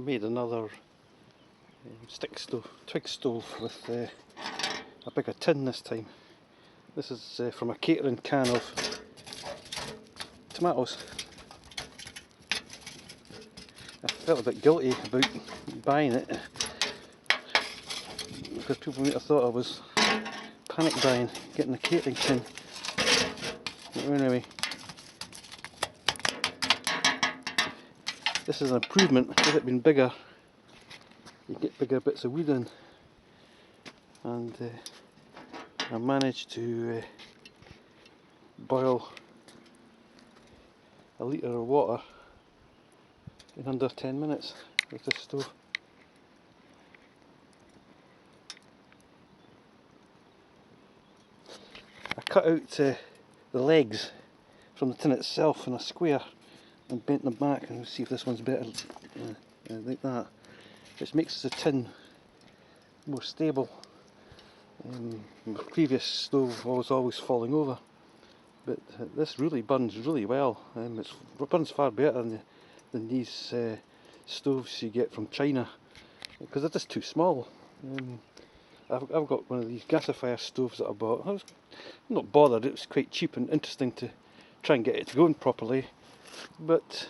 I made another stick stove, twig stove with a bigger tin this time. This is from a catering can of tomatoes. I felt a bit guilty about buying it because people might have thought I was panic buying, getting a catering tin. But anyway, this is an improvement. If it had been bigger, you get bigger bits of wood in, and I managed to boil a litre of water in under 10 minutes with this stove. I cut out the legs from the tin itself in a square and bent them back, and we'll see if this one's better, like that, which makes the tin more stable. My previous stove was always falling over, but this really burns really well. It burns far better than these stoves you get from China, because they're just too small. I've got one of these gasifier stoves that I bought. I was not bothered, it was quite cheap and interesting to try and get it going properly, but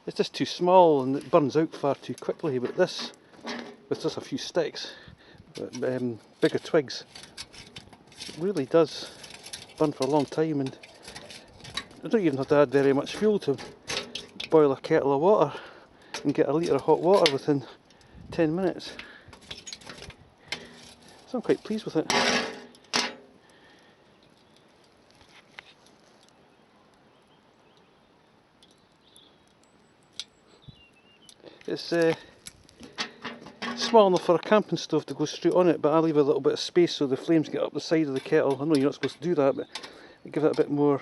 it's just too small and it burns out far too quickly. But this, with just a few sticks, bigger twigs, it really does burn for a long time, and I don't even have to add very much fuel to boil a kettle of water and get a litre of hot water within 10 minutes. So I'm quite pleased with it. It's small enough for a camping stove to go straight on it, but I leave a little bit of space so the flames get up the side of the kettle. I know you're not supposed to do that, but give it a bit more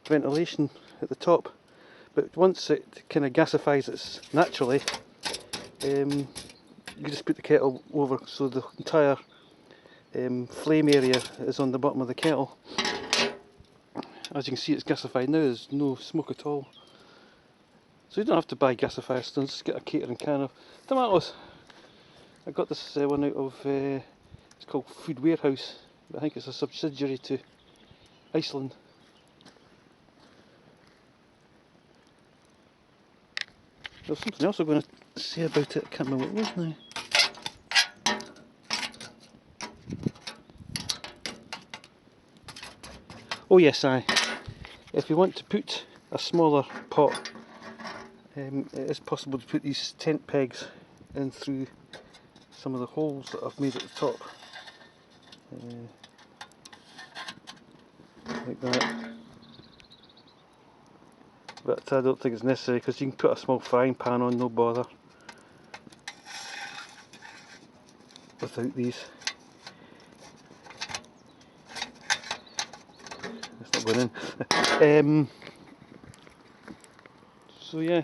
ventilation at the top. But once it kind of gasifies it naturally, you just put the kettle over so the entire flame area is on the bottom of the kettle. As you can see, it's gasified now, there's no smoke at all. So you don't have to buy gasifier stones, just get a catering can of tomatoes. I got this one out of, it's called Food Warehouse, but I think it's a subsidiary to Iceland. There's something else I'm going to say about it, I can't remember what it was now. Oh yes, if you want to put a smaller pot, it is possible to put these tent pegs in through some of the holes that I've made at the top, like that. But I don't think it's necessary because you can put a small frying pan on, no bother, without these. It's not going in. So yeah,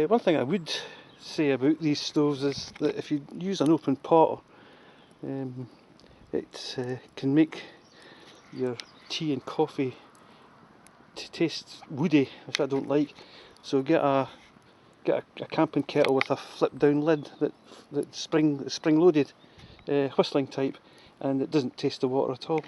one thing I would say about these stoves is that if you use an open pot, it can make your tea and coffee taste woody, which I don't like. So get a camping kettle with a flip down lid that's spring loaded, whistling type, and it doesn't taste the water at all.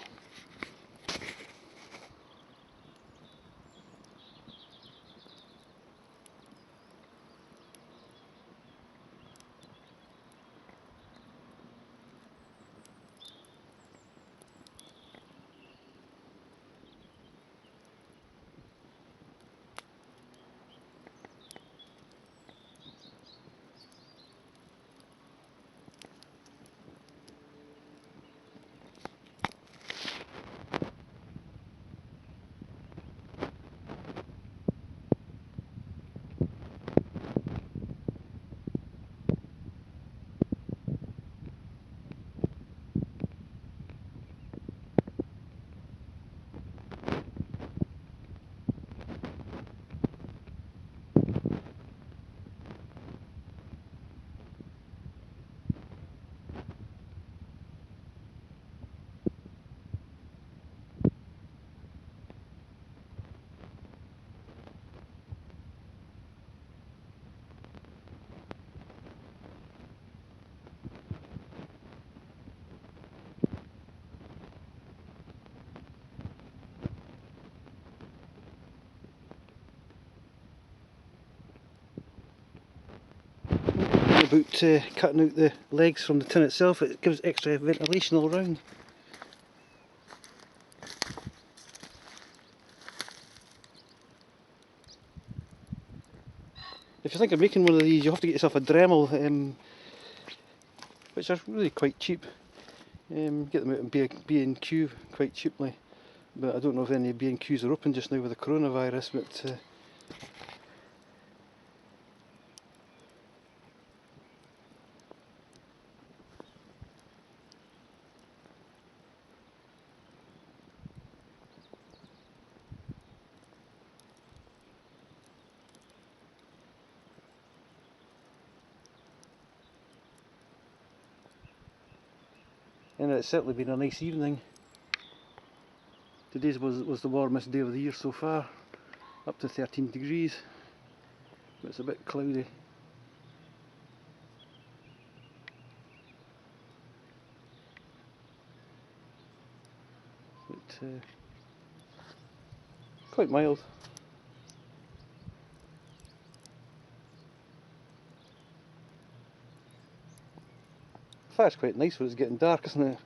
about cutting out the legs from the tin itself. It gives extra ventilation all round. If you think of making one of these, you have to get yourself a Dremel, which are really quite cheap. Get them out in B&Q quite cheaply, but I don't know if any B&Qs are open just now with the coronavirus. But and it's certainly been a nice evening. Today's was the warmest day of the year so far, up to 13 degrees, but it's a bit cloudy. But quite mild. Fire's quite nice when it's getting dark, isn't it?